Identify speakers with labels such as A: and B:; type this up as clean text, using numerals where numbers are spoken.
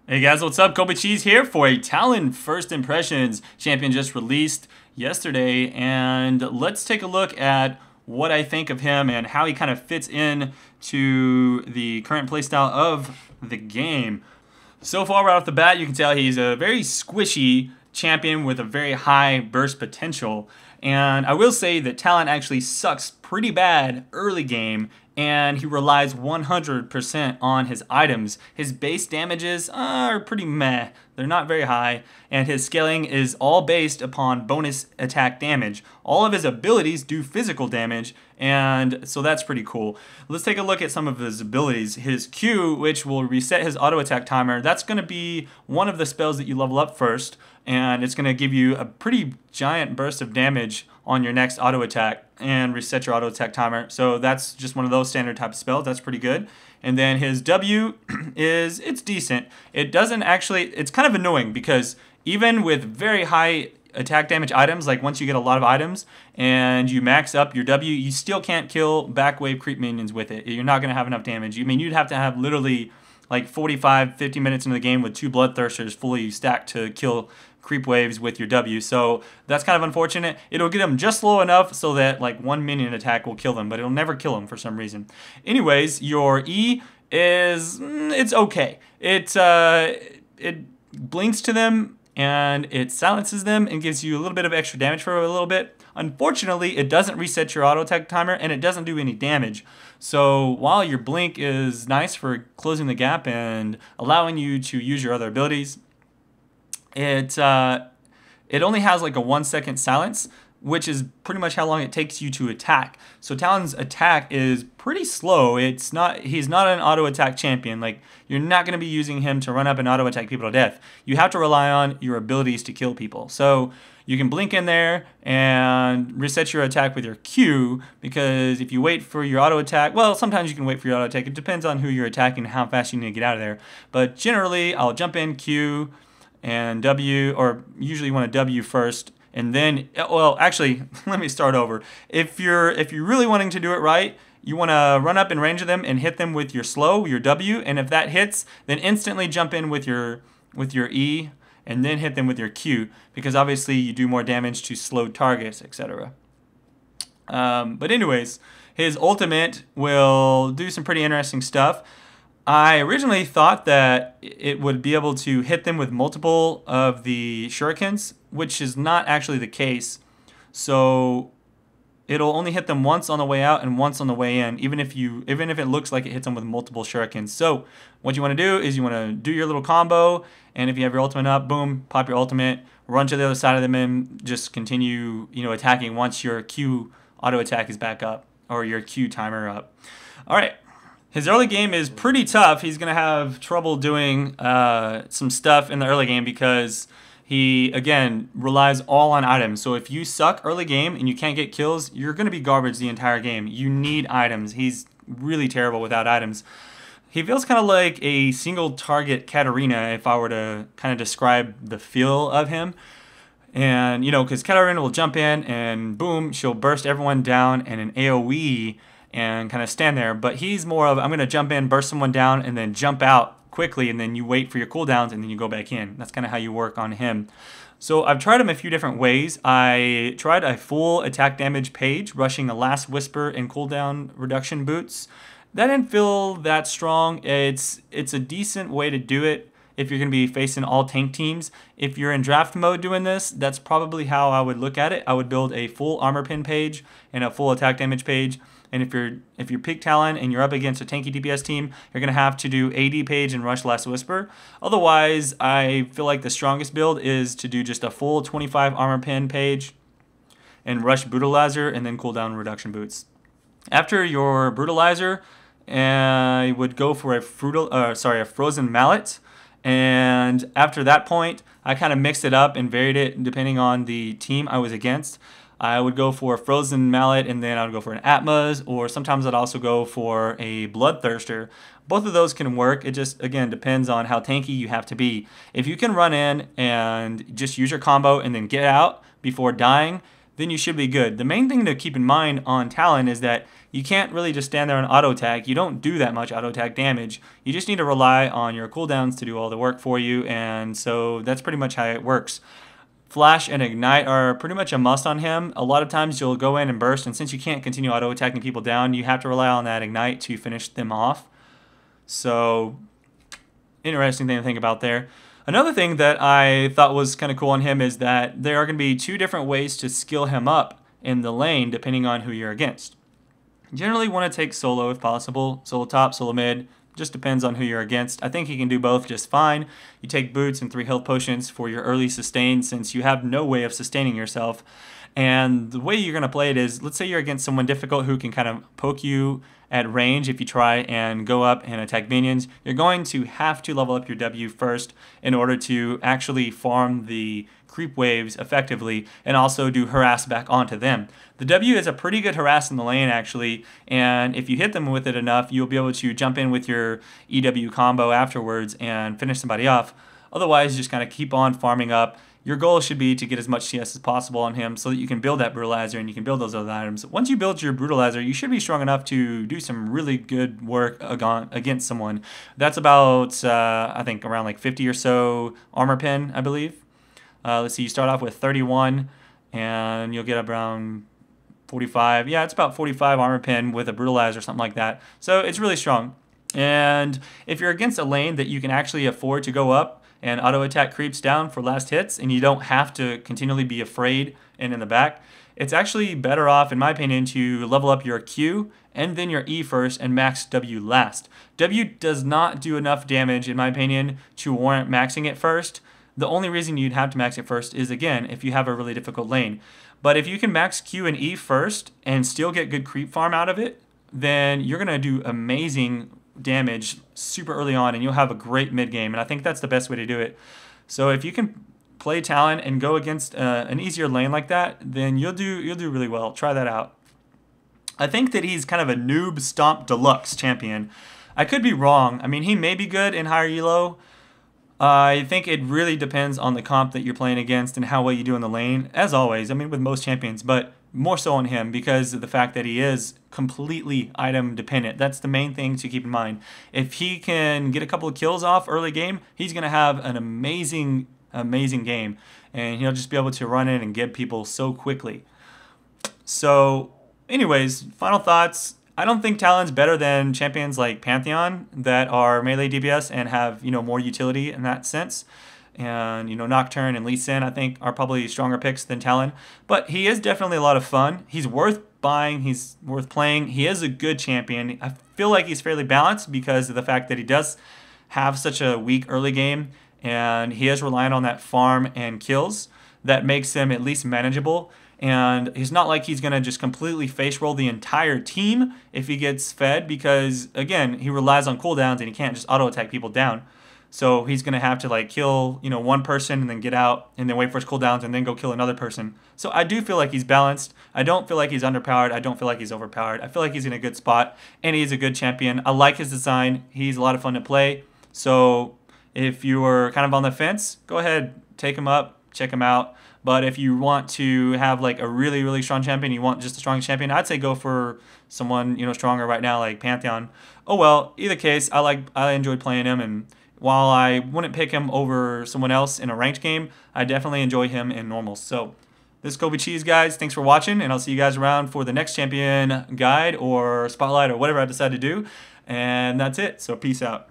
A: Hey guys, what's up? Colby Cheese here for a Talon First Impressions champion just released yesterday, and let's take a look at what I think of him and how he kind of fits in to the current playstyle of the game. So far, right off the bat, you can tell he's a very squishy champion with a very high burst potential. And I will say that Talon actually sucks pretty bad early game, and he relies 100% on his items. His base damages are pretty meh. They're not very high, and his scaling is all based upon bonus attack damage. All of his abilities do physical damage, and so that's pretty cool. Let's take a look at some of his abilities. His Q, which will reset his auto attack timer, that's going to be one of the spells that you level up first, and it's going to give you a pretty giant burst of damage on your next auto attack and reset your auto attack timer. So that's just one of those standard type of spells. That's pretty good. And then his W it's decent. It doesn't actually, it's kind of annoying because even with very high attack damage items, like once you get a lot of items and you max up your W, you still can't kill back wave creep minions with it. You're not going to have enough damage. I mean, you'd have to have literally like 45, 50 minutes into the game with 2 Bloodthirsters fully stacked to kill creep waves with your W. So that's kind of unfortunate. It'll get them just low enough so that like one minion attack will kill them, but it'll never kill them for some reason. Anyways, your E is, it's okay. It blinks to them and it silences them and gives you a little bit of extra damage for a little bit. Unfortunately, it doesn't reset your auto attack timer and it doesn't do any damage. So while your blink is nice for closing the gap and allowing you to use your other abilities, it only has like a 1-second silence, which is pretty much how long it takes you to attack. So Talon's attack is pretty slow. He's not an auto attack champion. Like, you're not going to be using him to run up and auto attack people to death. You have to rely on your abilities to kill people. So you can blink in there and reset your attack with your Q, because if you wait for your auto attack, well, sometimes you can wait for your auto attack. It depends on who you're attacking and how fast you need to get out of there. But generally, I'll jump in Q and W, or usually you want to W first, and then, well, actually, let me start over. If you're really wanting to do it right, you want to run up in range of them and hit them with your slow, your W, and if that hits, then instantly jump in with your E, and then hit them with your Q, because obviously you do more damage to slowed targets, etc. But anyways, his ultimate will do some pretty interesting stuff. I originally thought that it would be able to hit them with multiple of the shurikens, which is not actually the case. So it'll only hit them once on the way out and once on the way in, even if it looks like it hits them with multiple shurikens. So what you want to do is you want to do your little combo, and if you have your ultimate up, boom, pop your ultimate, run to the other side of them, and just continue, attacking once your Q auto attack is back up, or your Q timer up. All right. His early game is pretty tough. He's going to have trouble doing some stuff in the early game because he, again, relies all on items. So if you suck early game and you can't get kills, you're going to be garbage the entire game. You need items. He's really terrible without items. He feels kind of like a single target Katarina if I were to kind of describe the feel of him. And, because Katarina will jump in and boom, she'll burst everyone down and an AoE and kind of stand there, but he's more of, I'm going to jump in, burst someone down, and then jump out quickly, and then you wait for your cooldowns, and then you go back in. That's kind of how you work on him. So I've tried him a few different ways. I tried a full attack damage page, rushing the Last Whisper and cooldown reduction boots. That didn't feel that strong. It's a decent way to do it if you're going to be facing all tank teams. If you're in draft mode doing this, that's probably how I would look at it. I would build a full armor pin page and a full attack damage page. And if you're peak Talon and you're up against a tanky DPS team, you're going to have to do AD page and rush Last Whisper. Otherwise, I feel like the strongest build is to do just a full 25 armor pin page and rush Brutalizer and then cooldown reduction boots. After your Brutalizer, I would go for a Frozen Mallet. And after that point, I kind of mixed it up and varied it depending on the team I was against. I would go for a Frozen Mallet, and then I would go for an Atma's, or sometimes I'd also go for a Bloodthirster. Both of those can work. It just, again, depends on how tanky you have to be. If you can run in and just use your combo and then get out before dying, then you should be good. The main thing to keep in mind on Talon is that you can't really just stand there and auto attack. You don't do that much auto attack damage. You just need to rely on your cooldowns to do all the work for you, and so that's pretty much how it works. Flash and Ignite are pretty much a must on him. A lot of times you'll go in and burst, and since you can't continue auto attacking people down, you have to rely on that Ignite to finish them off. So, interesting thing to think about there. Another thing that I thought was kind of cool on him is that there are going to be 2 different ways to skill him up in the lane depending on who you're against. Generally want to take solo if possible, solo top, solo mid, just depends on who you're against. I think he can do both just fine. You take boots and 3 health potions for your early sustain since you have no way of sustaining yourself. And the way you're going to play it is, let's say you're against someone difficult who can kind of poke you at range if you try and go up and attack minions. You're going to have to level up your W first in order to actually farm the creep waves effectively and also do harass back onto them. The W is a pretty good harass in the lane actually, and if you hit them with it enough, you'll be able to jump in with your EW combo afterwards and finish somebody off. Otherwise, just kind of keep on farming up. Your goal should be to get as much CS as possible on him so that you can build that Brutalizer and you can build those other items. Once you build your Brutalizer, you should be strong enough to do some really good work against someone. That's about, I think, around like 50 or so armor pen, I believe. Let's see, you start off with 31 and you'll get around 45. Yeah, it's about 45 armor pen with a Brutalizer or something like that. So it's really strong. And if you're against a lane that you can actually afford to go up and auto attack creeps down for last hits and you don't have to continually be afraid and in the back, it's actually better off, in my opinion, to level up your Q and then your E first and max W last. W does not do enough damage, in my opinion, to warrant maxing it first. The only reason you'd have to max it first is, again, if you have a really difficult lane. But if you can max Q and E first and still get good creep farm out of it, then you're going to do amazing damage super early on and you'll have a great mid game, and I think that's the best way to do it. So if you can play Talon and go against an easier lane like that, then you'll do really well. Try that out. I think that he's kind of a noob stomp deluxe champion. I could be wrong. I mean, he may be good in higher elo. I think it really depends on the comp that you're playing against and how well you do in the lane, as always. I mean, with most champions, but more so on him because of the fact that he is completely item dependent. That's the main thing to keep in mind. If he can get a couple of kills off early game, he's going to have an amazing game, and he'll just be able to run in and get people so quickly. So anyways, final thoughts. I don't think Talon's better than champions like Pantheon that are melee DPS and have, more utility in that sense. And, Nocturne and Lee Sin, I think, are probably stronger picks than Talon. But he is definitely a lot of fun. He's worth buying. He's worth playing. He is a good champion. I feel like he's fairly balanced because of the fact that he does have such a weak early game. And he is reliant on that farm and kills. That makes him at least manageable. And he's not like he's going to just completely face roll the entire team if he gets fed because, again, he relies on cooldowns and he can't just auto attack people down. So he's going to have to kill, one person and then get out and then wait for his cooldowns and then go kill another person. So I do feel like he's balanced. I don't feel like he's underpowered. I don't feel like he's overpowered. I feel like he's in a good spot and he's a good champion. I like his design. He's a lot of fun to play. So if you were kind of on the fence, go ahead, take him up, check him out. But if you want to have a really, really strong champion, you want just a strong champion, I'd say go for someone, stronger right now like Pantheon. Oh well, either case, I enjoyed playing him, and while I wouldn't pick him over someone else in a ranked game, I definitely enjoy him in normals. So this is Colby Cheese, guys. Thanks for watching, and I'll see you guys around for the next champion guide or spotlight or whatever I decide to do. And that's it. So peace out.